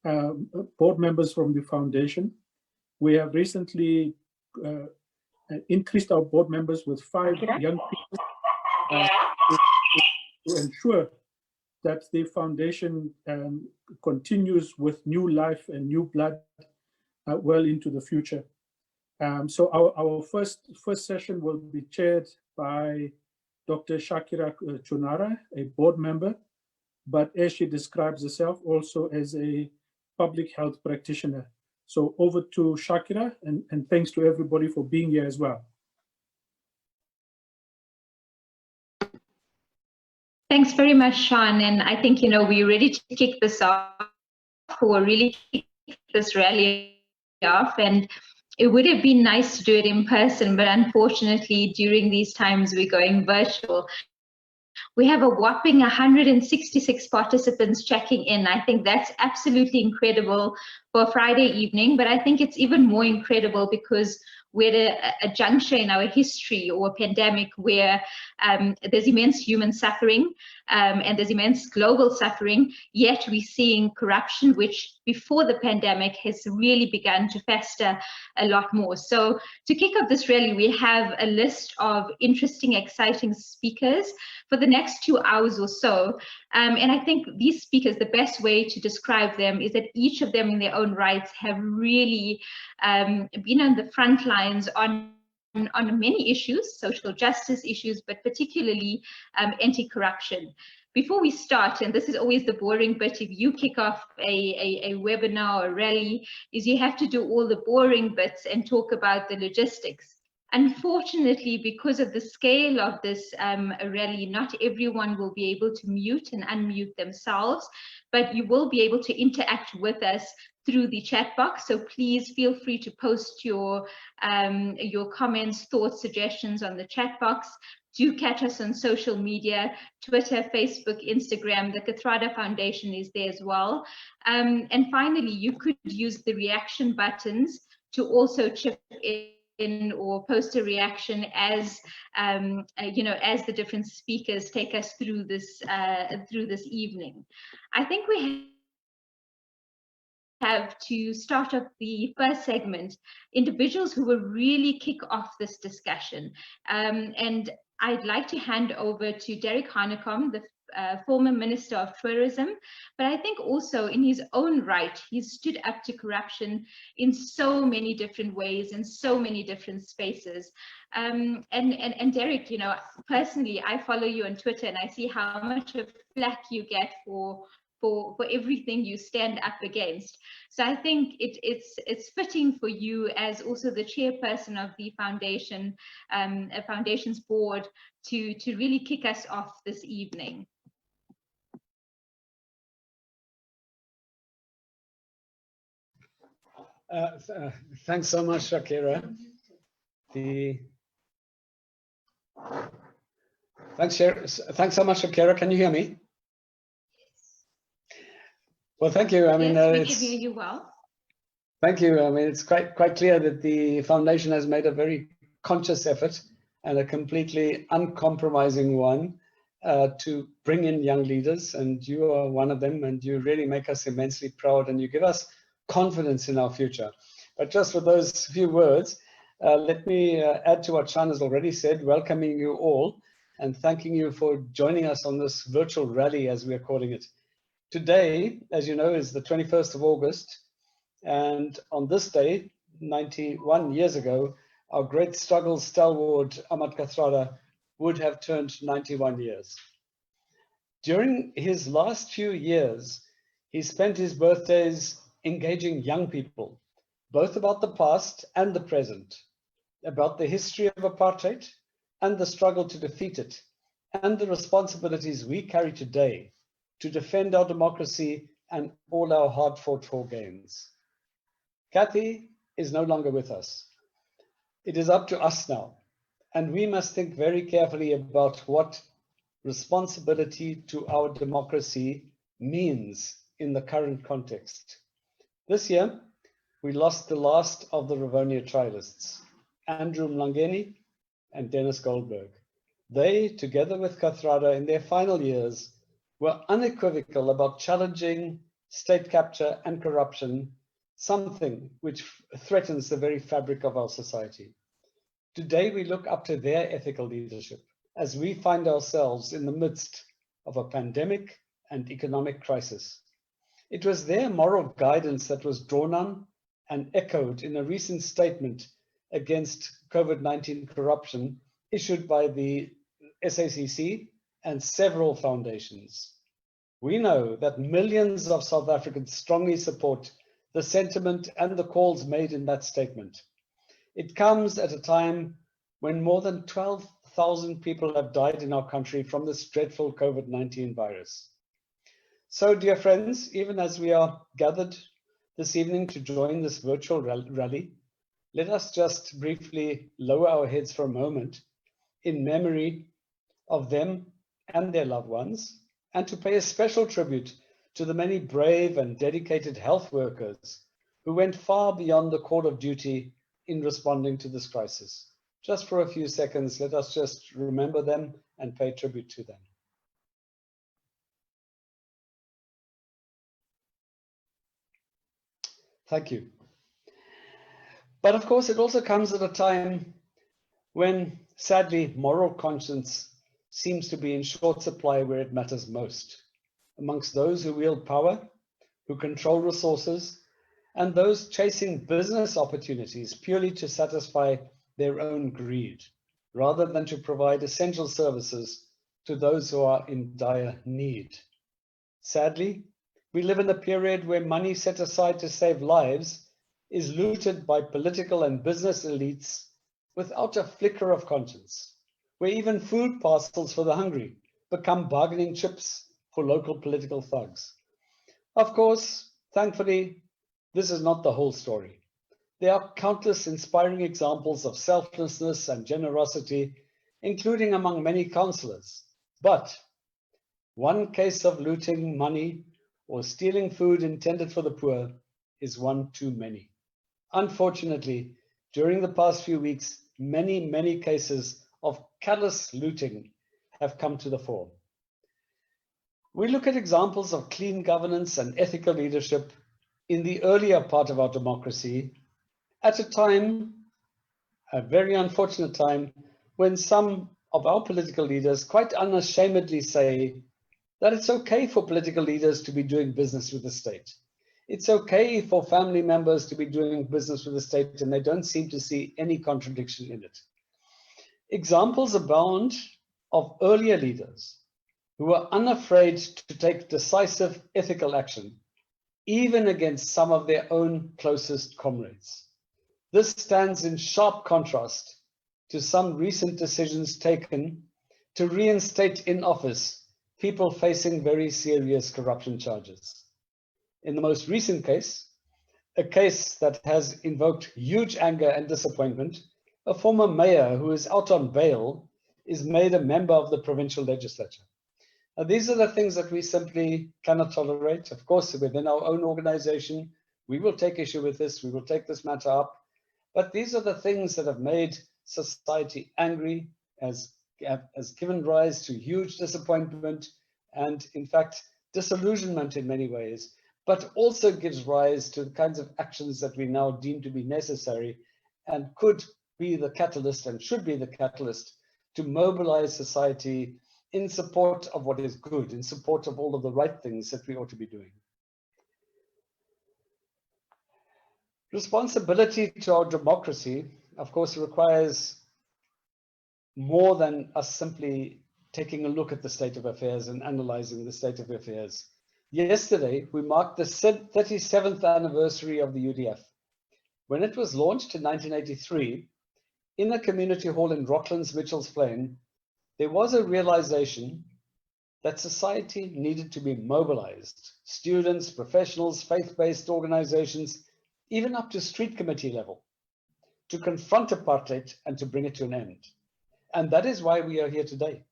board members from the foundation. We have recently increased our board members with 5 young people to ensure that the foundation continues with new life and new blood well into the future. So our first session will be chaired by Dr. Shakira Chunara, a board member, but as she describes herself, also as a public health practitioner. So over to Shakira, and thanks to everybody for being here as well. Thanks very much, Sean. And I think, we're ready to kick this off, or really kick this rally off. And it would have been nice to do it in person, but unfortunately, during these times, we're going virtual. We have a whopping 166 participants checking in. I think that's absolutely incredible for a Friday evening, but I think it's even more incredible because we're at a juncture in our history or a pandemic where there's immense human suffering and there's immense global suffering, yet we're seeing corruption, which before the pandemic has really begun to fester a lot more. So to kick off this rally, we have a list of interesting, exciting speakers for the next 2 hours or so. And I think these speakers, the best way to describe them is that each of them in their own rights have really been on the front lines on many issues, social justice issues, but particularly anti-corruption. Before we start, and this is always the boring bit, if you kick off a webinar or rally, is you have to do all the boring bits and talk about the logistics. Unfortunately, because of the scale of this rally, not everyone will be able to mute and unmute themselves, but you will be able to interact with us through the chat box. So please feel free to post your comments, thoughts, suggestions on the chat box. Do catch us on social media, Twitter, Facebook, Instagram. The Katharada Foundation is there as well. And finally, you could use the reaction buttons to also chip in or post a reaction as as the different speakers take us through this evening. I think we have to start off the first segment, individuals who will really kick off this discussion. And I'd like to hand over to Derek Hanekom, the former Minister of Tourism, but I think also in his own right, he's stood up to corruption in so many different ways, in so many different spaces. And Derek, personally, I follow you on Twitter and I see how much of flack you get for everything you stand up against. So I think it's fitting for you, as also the chairperson of the foundation, foundation's board, to really kick us off this evening. Thanks so much, Shakira. Thanks so much, Shakira. Can you hear me? Well, thank you. I mean, yes, we can hear you well. Thank you. I mean, it's quite clear that the foundation has made a very conscious effort and a completely uncompromising one to bring in young leaders, and you are one of them, and you really make us immensely proud, and you give us confidence in our future. But just for those few words, let me add to what Sean has already said, welcoming you all and thanking you for joining us on this virtual rally, as we are calling it. Today, as you know, is the 21st of August, and on this day, 91 years ago, our great struggle stalwart Ahmed Katharada would have turned 91 years. During his last few years, he spent his birthdays engaging young people, both about the past and the present, about the history of apartheid and the struggle to defeat it, and the responsibilities we carry today to defend our democracy and all our hard-fought for gains. Kathy is no longer with us. It is up to us now, and we must think very carefully about what responsibility to our democracy means in the current context. This year, we lost the last of the Rivonia trialists, Andrew Mlangeni and Dennis Goldberg. They, together with Katharada in their final years, were unequivocal about challenging state capture and corruption, something which threatens the very fabric of our society. Today, we look up to their ethical leadership as we find ourselves in the midst of a pandemic and economic crisis. It was their moral guidance that was drawn on and echoed in a recent statement against COVID-19 corruption issued by the SACC and several foundations. We know that millions of South Africans strongly support the sentiment and the calls made in that statement. It comes at a time when more than 12,000 people have died in our country from this dreadful COVID-19 virus. So, dear friends, even as we are gathered this evening to join this virtual rally, let us just briefly lower our heads for a moment in memory of them and their loved ones, and to pay a special tribute to the many brave and dedicated health workers who went far beyond the call of duty in responding to this crisis. Just for a few seconds, let us just remember them and pay tribute to them. Thank you. But of course, it also comes at a time when, sadly, moral conscience seems to be in short supply where it matters most, amongst those who wield power, who control resources, and those chasing business opportunities purely to satisfy their own greed, rather than to provide essential services to those who are in dire need. Sadly, we live in a period where money set aside to save lives is looted by political and business elites without a flicker of conscience, where even food parcels for the hungry become bargaining chips for local political thugs. Of course, thankfully, this is not the whole story. There are countless inspiring examples of selflessness and generosity, including among many councillors. But one case of looting money or stealing food intended for the poor is one too many. Unfortunately, during the past few weeks, many cases of callous looting have come to the fore. We look at examples of clean governance and ethical leadership in the earlier part of our democracy at a time, a very unfortunate time, when some of our political leaders quite unashamedly say that it's okay for political leaders to be doing business with the state. It's okay for family members to be doing business with the state, and they don't seem to see any contradiction in it. Examples abound of earlier leaders who were unafraid to take decisive ethical action, even against some of their own closest comrades. This stands in sharp contrast to some recent decisions taken to reinstate in office people facing very serious corruption charges. In the most recent case, a case that has invoked huge anger and disappointment, a former mayor who is out on bail is made a member of the provincial legislature. Now, these are the things that we simply cannot tolerate. Of course, within our own organization, we will take issue with this, we will take this matter up, but these are the things that have made society angry, has given rise to huge disappointment and, in fact, disillusionment in many ways, but also gives rise to the kinds of actions that we now deem to be necessary and could be the catalyst and should be the catalyst to mobilize society in support of what is good, in support of all of the right things that we ought to be doing. Responsibility to our democracy, of course, requires more than us simply taking a look at the state of affairs and analyzing the state of affairs. Yesterday, we marked the 37th anniversary of the UDF. When it was launched in 1983, in a community hall in Rocklands, Mitchell's Plain, there was a realization that society needed to be mobilized. Students, professionals, faith-based organizations, even up to street committee level, to confront apartheid and to bring it to an end. And that is why we are here today,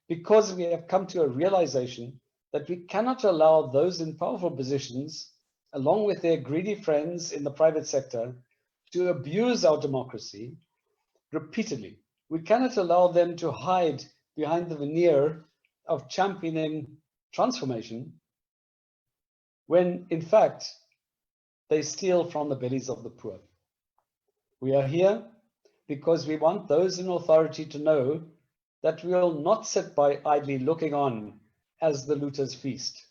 because we have come to a realization that we cannot allow those in powerful positions, along with their greedy friends in the private sector, to abuse our democracy repeatedly. We cannot allow them to hide behind the veneer of championing transformation when in fact they steal from the bellies of the poor. We are here because we want those in authority to know that we will not sit by idly looking on as the looters feast.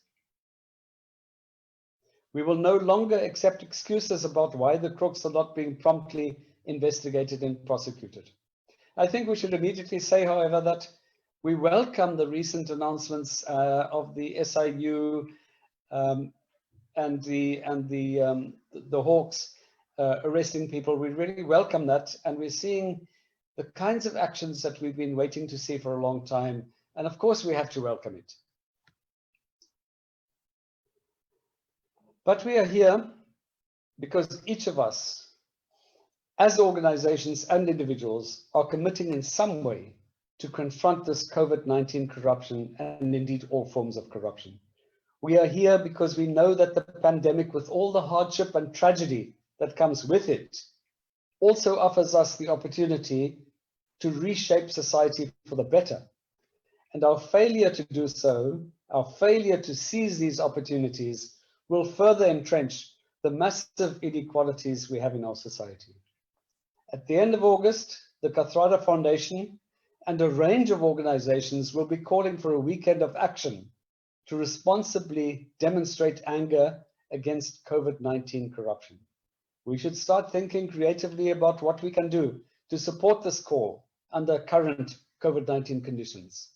We will no longer accept excuses about why the crooks are not being promptly investigated and prosecuted. I think we should immediately say, however, that we welcome the recent announcements of the SIU and the Hawks arresting people. We really welcome that, and we're seeing the kinds of actions that we've been waiting to see for a long time. And of course, we have to welcome it. But we are here because each of us, as organizations and individuals, are committing in some way to confront this COVID-19 corruption and indeed all forms of corruption. We are here because we know that the pandemic, with all the hardship and tragedy that comes with it, also offers us the opportunity to reshape society for the better. And our failure to do so, our failure to seize these opportunities, will further entrench the massive inequalities we have in our society. At the end of August, the Katharada Foundation and a range of organizations will be calling for a weekend of action to responsibly demonstrate anger against COVID-19 corruption. We should start thinking creatively about what we can do to support this call under current COVID-19 conditions.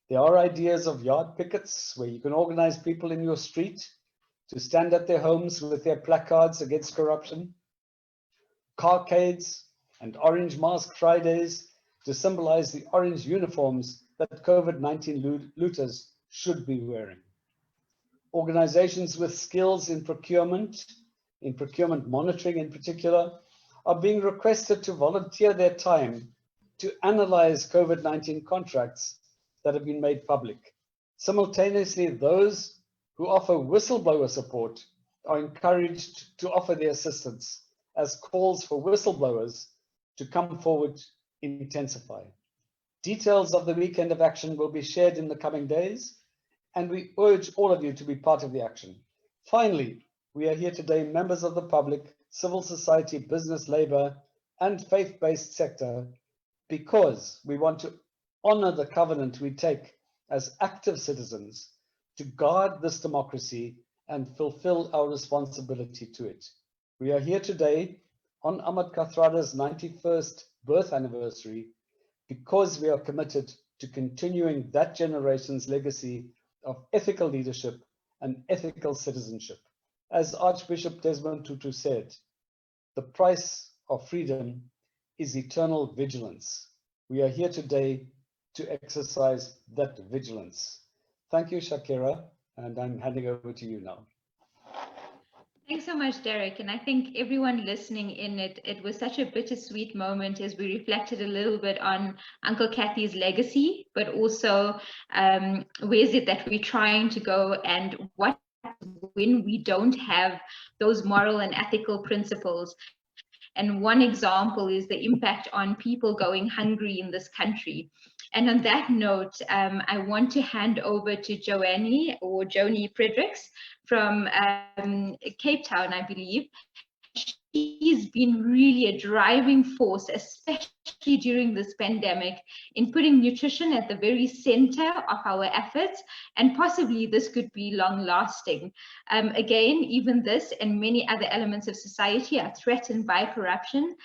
There are ideas of yard pickets where you can organize people in your street to stand at their homes with their placards against corruption, carcades and orange mask Fridays to symbolize the orange uniforms that COVID-19 looters should be wearing. Organizations with skills in procurement monitoring in particular, are being requested to volunteer their time to analyze COVID-19 contracts that have been made public. Simultaneously, those who offer whistleblower support are encouraged to offer their assistance as calls for whistleblowers to come forward intensify. Details of the weekend of action will be shared in the coming days, and we urge all of you to be part of the action. Finally, we are here today, members of the public, civil society, business, labor, and faith-based sector, because we want to honor the covenant we take as active citizens to guard this democracy and fulfill our responsibility to it. We are here today on Ahmed Katharada's 91st birth anniversary because we are committed to continuing that generation's legacy of ethical leadership and ethical citizenship. As Archbishop Desmond Tutu said, the price of freedom is eternal vigilance. We are here today to exercise that vigilance. Thank you, Shakira, and I'm handing over to you now. Thanks so much, Derek. And I think everyone listening in, it was such a bittersweet moment as we reflected a little bit on Uncle Kathy's legacy, but also where is it that we're trying to go and what when we don't have those moral and ethical principles. And one example is the impact on people going hungry in this country. And on that note, I want to hand over to Joni Fredericks from Cape Town, I believe. She's been really a driving force, especially during this pandemic, in putting nutrition at the very center of our efforts, and possibly this could be long lasting. Again, even this and many other elements of society are threatened by corruption.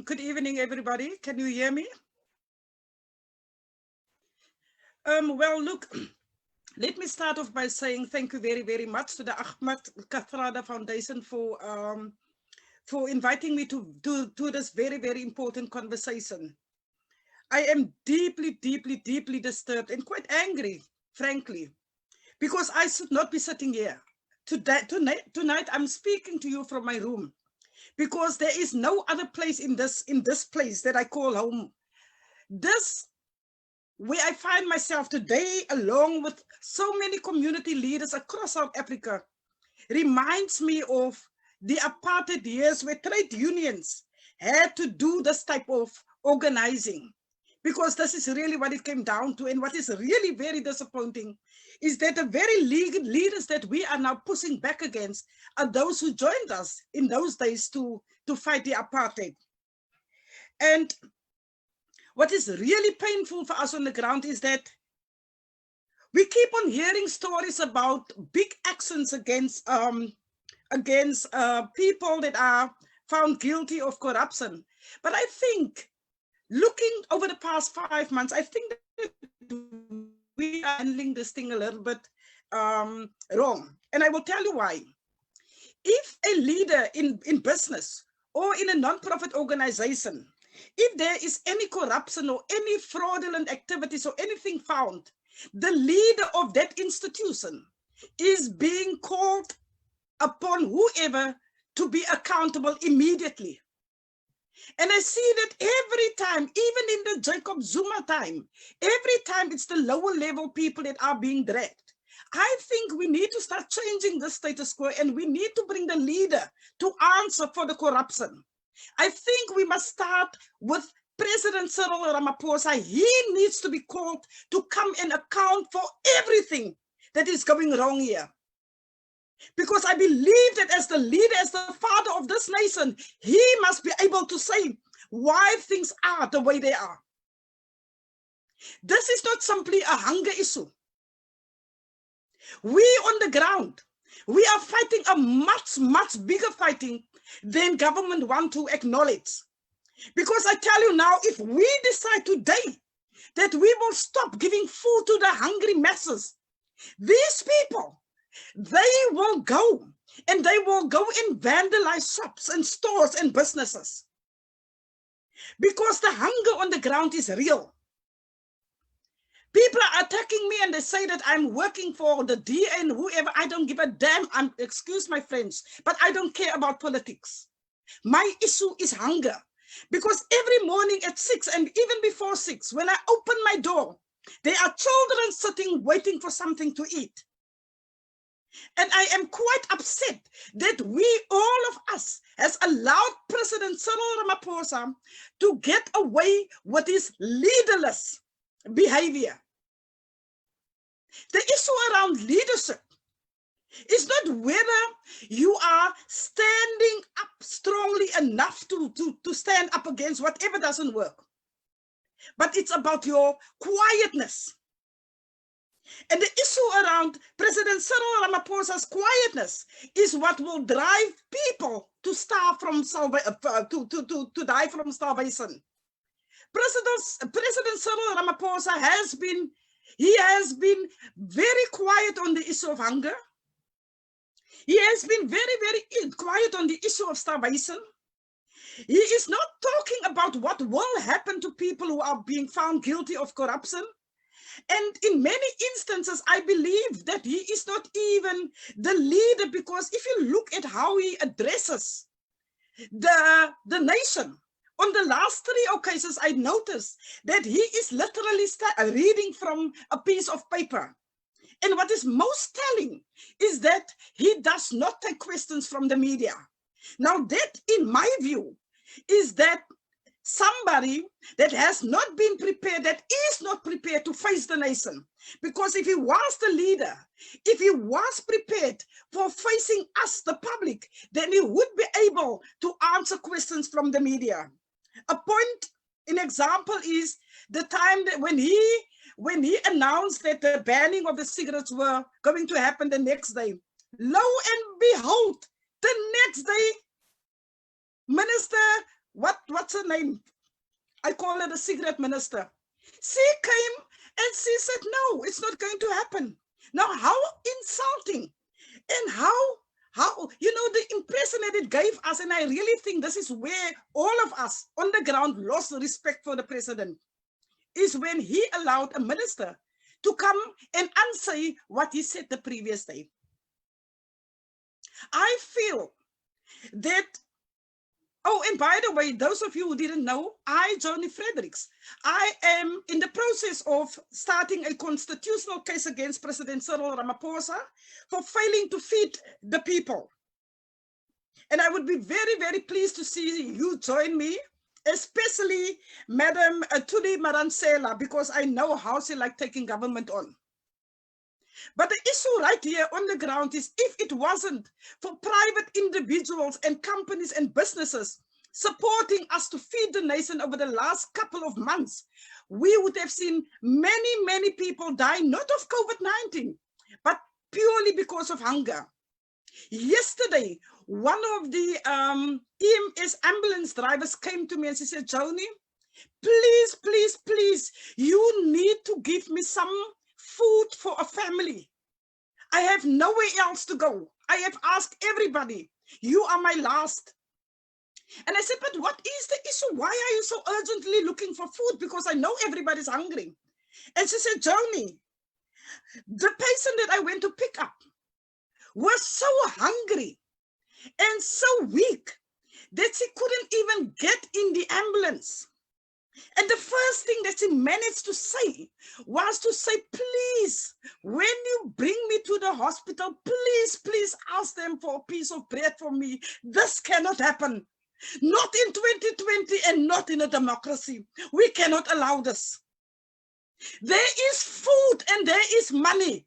Good evening, everybody. Can you hear me? Well, look, let me start off by saying thank you very, very much to the Ahmed Katharada Foundation for inviting me to this very, very important conversation. I am deeply, deeply, deeply disturbed and quite angry, frankly, because I should not be sitting here. Tonight, I'm speaking to you from my room because there is no other place in this place that I call home. This, where I find myself today, along with so many community leaders across South Africa, reminds me of the apartheid years where trade unions had to do this type of organizing, because this is really what it came down to. And what is really very disappointing is that the very leaders that we are now pushing back against are those who joined us in those days to fight the apartheid. And what is really painful for us on the ground is that we keep on hearing stories about big actions against people that are found guilty of corruption. But I think, looking over the past 5 months, I think that we are handling this thing a little bit wrong. And I will tell you why. If a leader in business or in a non-profit organization, if there is any corruption or any fraudulent activities or anything found, the leader of that institution is being called upon whoever to be accountable immediately. And I see that every time, even in the Jacob Zuma time, every time it's the lower level people that are being dragged. I think we need to start changing the status quo, and we need to bring the leader to answer for the corruption. I think we must start with President Cyril Ramaphosa. He needs to be called to come and account for everything that is going wrong here. Because I believe that as the leader, as the father of this nation, he must be able to say why things are the way they are. This is not simply a hunger issue. We on the ground, we are fighting a much, much bigger fighting than government want to acknowledge. Because I tell you now, if we decide today that we will stop giving food to the hungry masses, these people, they will go and vandalize shops and stores and businesses. Because the hunger on the ground is real. People are attacking me and they say that I'm working for the DA and whoever. I don't give a damn. Excuse my French, but I don't care about politics. My issue is hunger. Because every morning at 6 and even before 6, when I open my door, there are children sitting waiting for something to eat. And I am quite upset that we, all of us, has allowed President Cyril Ramaphosa to get away with his leaderless behavior. The issue around leadership is not whether you are standing up strongly enough to stand up against whatever doesn't work, but it's about your quietness. And the issue around President Cyril Ramaphosa's quietness is what will drive people to starve from to die from starvation. President Cyril Ramaphosa has been very quiet on the issue of hunger. He has been very, very quiet on the issue of starvation. He is not talking about what will happen to people who are being found guilty of corruption. And in many instances, I believe that he is not even the leader, because if you look at how he addresses the nation, on the last 3 occasions, I noticed that he is literally reading from a piece of paper. And what is most telling is that he does not take questions from the media. Now that, in my view, is that somebody that has not been prepared, that is not prepared to face the nation. Because if he was the leader, if he was prepared for facing us, the public, then he would be able to answer questions from the media. An example is the time that when he announced that the banning of the cigarettes were going to happen the next day. Lo and behold, the next day, Minister, what's her name? I call her the cigarette minister. She came and she said, no, it's not going to happen. Now, how insulting, and how, the impression that it gave us, and I really think this is where all of us on the ground lost respect for the president. is when he allowed a minister to come and unsay what he said the previous day. I feel that, oh, and by the way, those of you who didn't know, Johnny Fredericks, I am in the process of starting a constitutional case against President Cyril Ramaphosa for failing to feed the people. And I would be very, very pleased to see you join me, especially Madam Tudi Maransela, because I know how she likes taking government on. But the issue right here on the ground is, if it wasn't for private individuals and companies and businesses supporting us to feed the nation over the last couple of months, we would have seen many, many people die, not of COVID-19, but purely because of hunger. Yesterday, one of the EMS ambulance drivers came to me and she said, Joni, please, please, please, you need to give me some food for a family. I have nowhere else to go. I have asked everybody. You are my last. And I said, but what is the issue? Why are you so urgently looking for food? Because I know everybody's hungry. And she said, Joni, the patient that I went to pick up was so hungry and so weak that she couldn't even get in the ambulance. And the first thing that she managed to say was to say, please, when you bring me to the hospital, please, please ask them for a piece of bread for me. This cannot happen. Not in 2020 and not in a democracy. We cannot allow this. There is food and there is money.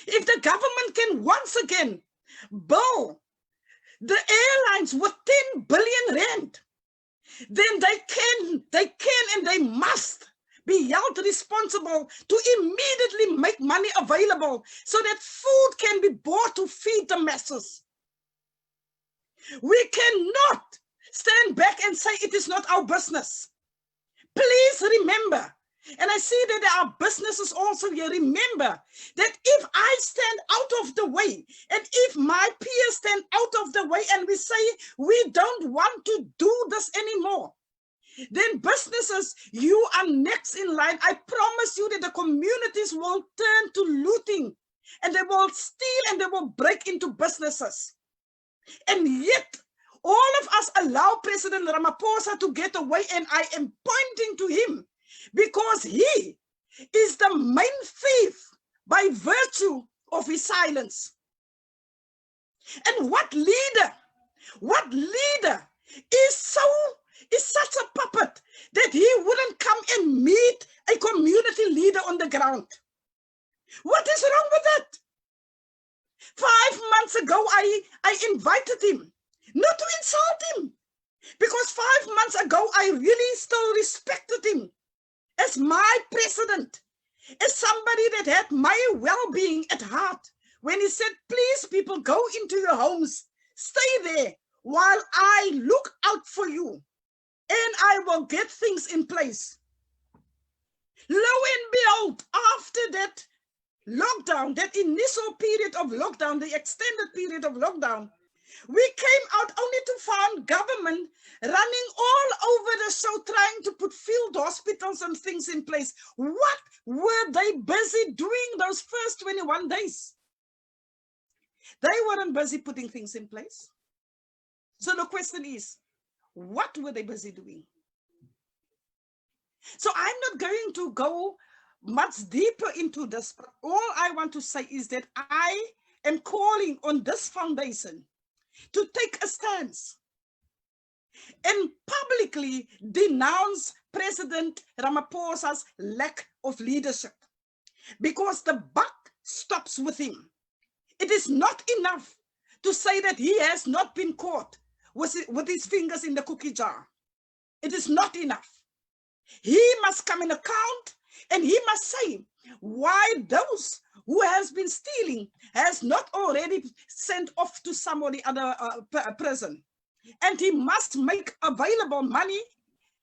If the government can once again bill the airlines with 10 billion rand, then they can and they must be held responsible to immediately make money available so that food can be bought to feed the masses. We cannot stand back and say it is not our business. Please remember, and I see that there are businesses also here, remember that if I stand out of the way and if my peers stand out of the way and we say we don't want to do this anymore, then businesses, you are next in line. I promise you that the communities will turn to looting and they will steal and they will break into businesses. And yet, all of us allow President Ramaphosa to get away, and I am pointing to him because he is the main thief by virtue of his silence. And what leader is such a puppet that he wouldn't come and meet a community leader on the ground? What is wrong with that? 5 months ago, I invited him, not to insult him, because 5 months ago, I really still respected him as my president, as somebody that had my well-being at heart. When he said, please, people, go into your homes, stay there while I look out for you, and I will get things in place. Lo and behold, after that lockdown, that initial period of lockdown, the extended period of lockdown, we came out only to find government running all over the show, trying to put field hospitals and things in place. What were they busy doing those first 21 days? They weren't busy putting things in place. So the question is, what were they busy doing? So I'm not going to go much deeper into this, but all I want to say is that I am calling on this foundation to take a stance and publicly denounce President Ramaphosa's lack of leadership, because the buck stops with him. It is not enough to say that he has not been caught with his fingers in the cookie jar. It is not enough. He must come in account, and he must say why those who has been stealing has not already sent off to somebody other prison. And he must make available money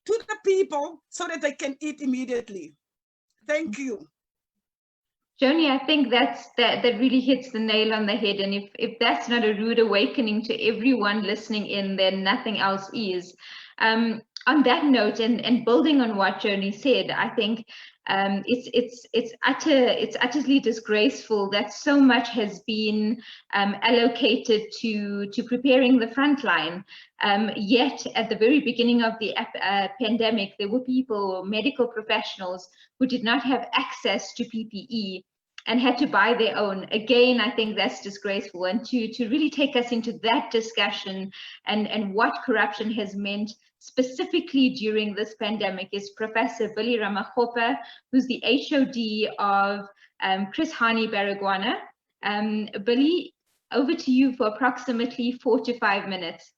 to the people so that they can eat immediately. Thank you. Joni, I think that really hits the nail on the head. And if that's not a rude awakening to everyone listening in, then nothing else is. on that note, and building on what Joni said, I think it's utterly disgraceful that so much has been allocated to preparing the front line. Yet at the very beginning of the pandemic, there were people, medical professionals, who did not have access to PPE and had to buy their own. Again, I think that's disgraceful. And to really take us into that discussion and what corruption has meant specifically during this pandemic is Professor Billy Ramakgopa, who's the HOD of Chris Hani Baragwana. Billy, over to you for approximately 4 to 5 minutes.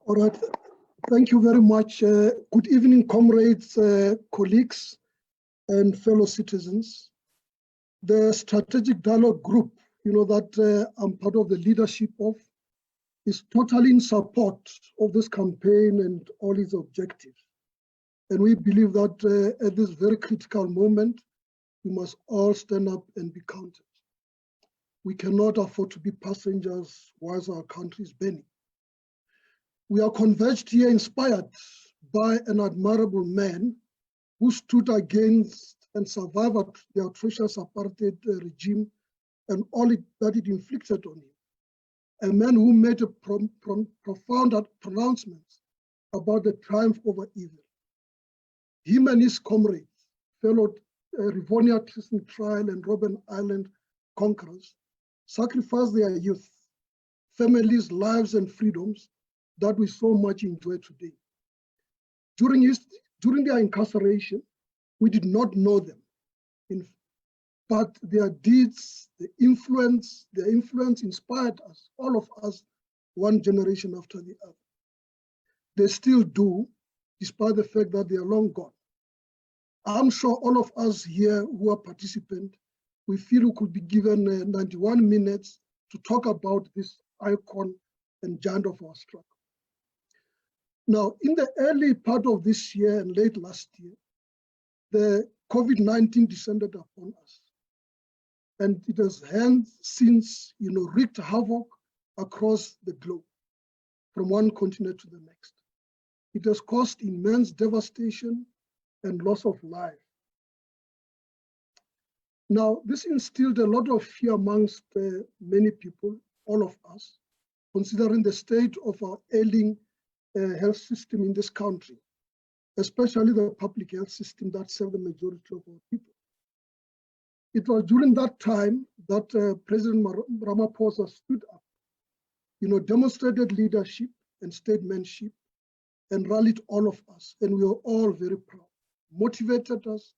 All right, thank you very much. Good evening, comrades, colleagues, and fellow citizens. The Strategic Dialogue Group, that I'm part of the leadership of, is totally in support of this campaign and all its objectives. And we believe that at this very critical moment, we must all stand up and be counted. We cannot afford to be passengers whilst our country is burning. We are converged here, inspired by an admirable man who stood against and survived the atrocious apartheid regime and all that it inflicted on him. A man who made a profound pronouncements about the triumph over evil. Him and his comrades, fellow Rivonia Treason Trial and Robben Island conquerors, sacrificed their youth, families, lives, and freedoms that we so much enjoy today. During their incarceration, we did not know them, but their deeds, their influence inspired us, all of us, one generation after the other. They still do, despite the fact that they are long gone. I'm sure all of us here who are participants, we feel we could be given 91 minutes to talk about this icon and giant of our struggle. Now, in the early part of this year and late last year, the COVID-19 descended upon us. And it has since, wreaked havoc across the globe, from one continent to the next. It has caused immense devastation and loss of life. Now, this instilled a lot of fear amongst many people, all of us, considering the state of our ailing health system in this country, especially the public health system that serves the majority of our people. It was during that time that President Ramaphosa stood up, demonstrated leadership and statesmanship and rallied all of us. And we were all very proud, motivated us,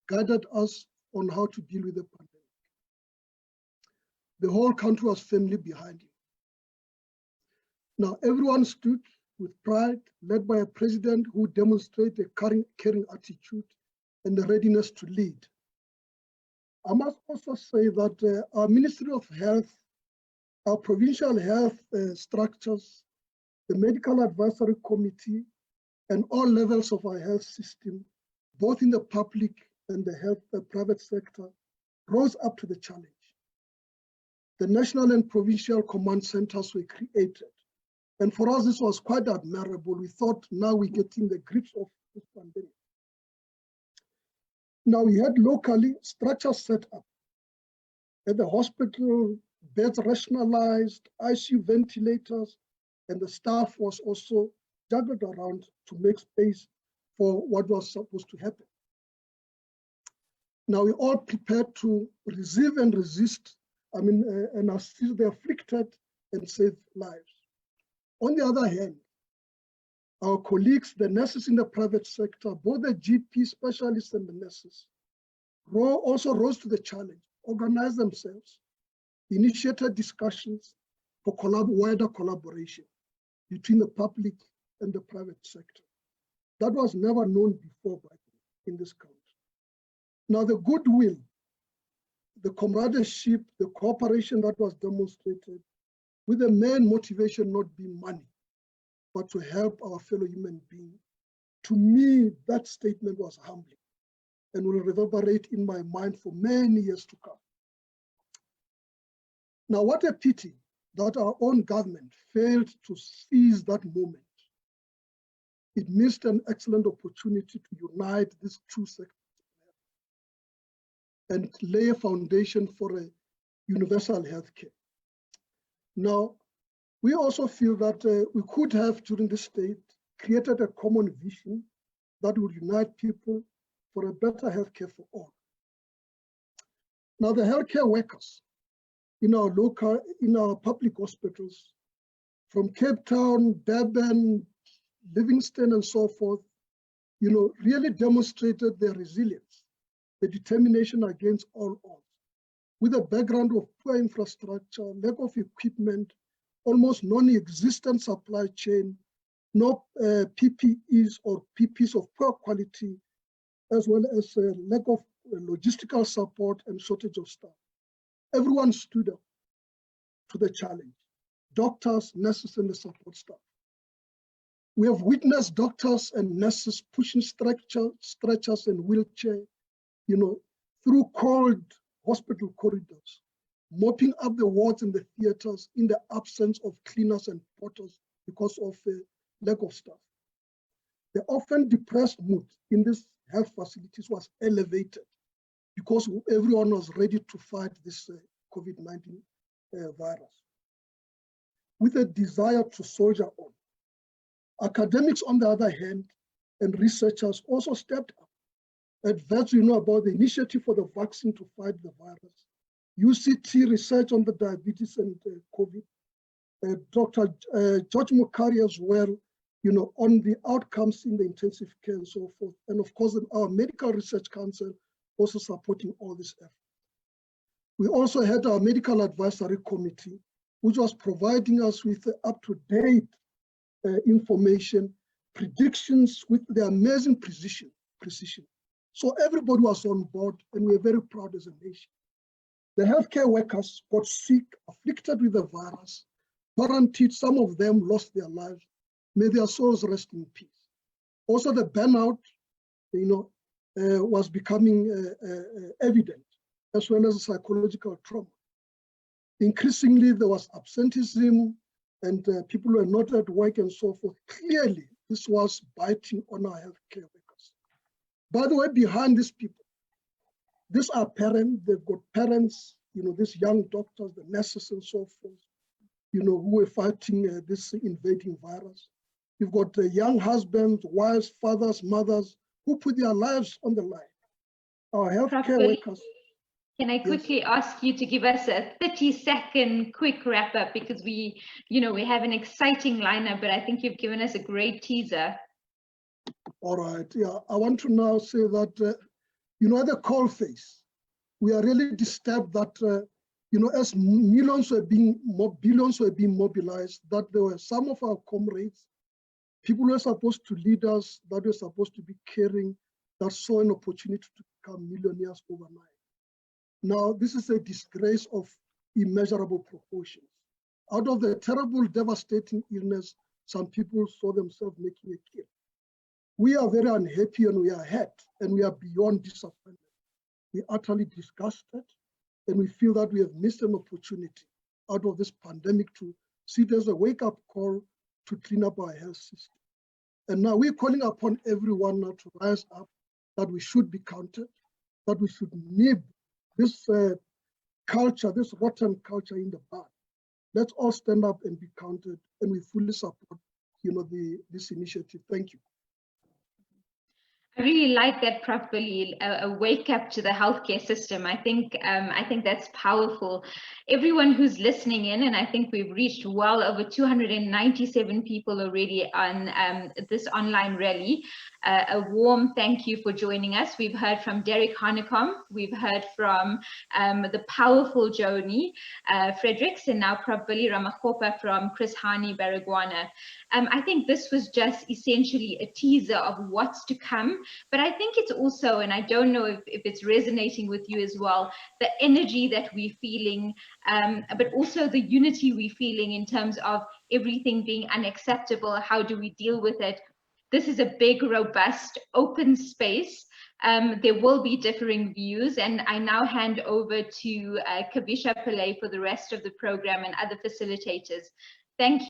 guided us on how to deal with the pandemic. The whole country was firmly behind him. Now, everyone stood with pride, led by a president who demonstrated a caring attitude and the readiness to lead. I must also say that our Ministry of Health, our provincial health structures, the Medical Advisory Committee, and all levels of our health system, both in the public and the private sector, rose up to the challenge. The national and provincial command centers were created. And for us, this was quite admirable. We thought now we're getting the grips of this pandemic. Now we had locally structures set up. At the hospital, beds rationalized, ICU ventilators, and the staff was also juggled around to make space for what was supposed to happen. Now we all prepared to receive and resist, and assist the afflicted and save lives. On the other hand, our colleagues, the nurses in the private sector, both the GP specialists and the nurses, also rose to the challenge, organized themselves, initiated discussions for wider collaboration between the public and the private sector. That was never known before in this country. Now the goodwill, the camaraderie, the cooperation that was demonstrated, with the main motivation not being money, but to help our fellow human beings. To me, that statement was humbling and will reverberate in my mind for many years to come. Now, what a pity that our own government failed to seize that moment it missed an excellent opportunity to unite these two sectors and lay a foundation for a universal healthcare. Now, we also feel that we could have, during this state, created a common vision that would unite people for a better healthcare for all. Now, the healthcare workers in our public hospitals, from Cape Town, Durban, Livingston, and so forth, really demonstrated their resilience, the determination against all odds, with a background of poor infrastructure, lack of equipment, almost non-existent supply chain, no PPEs or PPs of poor quality, as well as a lack of logistical support and shortage of staff. Everyone stood up to the challenge. Doctors, nurses, and the support staff. We have witnessed doctors and nurses pushing stretchers and wheelchairs, through cold hospital corridors, mopping up the wards in the theaters in the absence of cleaners and porters because of lack of staff. The often depressed mood in these health facilities was elevated because everyone was ready to fight this COVID-19 virus, with a desire to soldier on. Academics, on the other hand, and researchers also stepped up. Adverts, about the initiative for the vaccine to fight the virus, UCT research on the diabetes and COVID, Dr. George Mukari as well, on the outcomes in the intensive care and so forth. And of course, our Medical Research Council also supporting all this effort. We also had our Medical Advisory Committee, which was providing us with up-to-date information, predictions with the amazing precision. So everybody was on board, and we're very proud as a nation. The healthcare workers got sick, afflicted with the virus, quarantined, some of them lost their lives. May their souls rest in peace. Also, the burnout, was becoming evident, as well as psychological trauma. Increasingly, there was absenteeism, and people were not at work and so forth. Clearly, this was biting on our healthcare workers. By the way, behind these people, these are parents, they've got parents, these young doctors, the nurses and so forth, who were fighting this invading virus. You've got young husbands, wives, fathers, mothers, who put their lives on the line. Our healthcare workers. Can I quickly ask you to give us a 30-second quick wrap up, because we have an exciting lineup, but I think you've given us a great teaser. All right, yeah, I want to now say that, at the coal face, we are really disturbed that, as billions were being mobilized, that there were some of our comrades, people who were supposed to lead us, that were supposed to be caring, that saw an opportunity to become millionaires overnight. Now, this is a disgrace of immeasurable proportions. Out of the terrible, devastating illness, some people saw themselves making a killing. We are very unhappy, and we are hurt, and we are beyond disappointment. We are utterly disgusted, and we feel that we have missed an opportunity out of this pandemic to see it as a wake-up call to clean up our health system. And now we're calling upon everyone now to rise up, that we should be counted, that we should nib this culture, this rotten culture in the bud. Let's all stand up and be counted, and we fully support, this initiative. Thank you. I really like that, Prof. Billy, a wake up to the healthcare system. I think that's powerful. Everyone who's listening in, and I think we've reached well over 297 people already on this online rally. A warm thank you for joining us. We've heard from Derek Hanekom, we've heard from the powerful Joni Fredericks, and now Prof. Billy Ramakgopa from Chris Hani Baragwana. I think this was just essentially a teaser of what's to come. But I think it's also, and I don't know if it's resonating with you as well, the energy that we're feeling, but also the unity we're feeling in terms of everything being unacceptable. How do we deal with it? This is a big, robust, open space. There will be differing views, and I now hand over to Kavisha Pillay for the rest of the program and other facilitators. Thank you.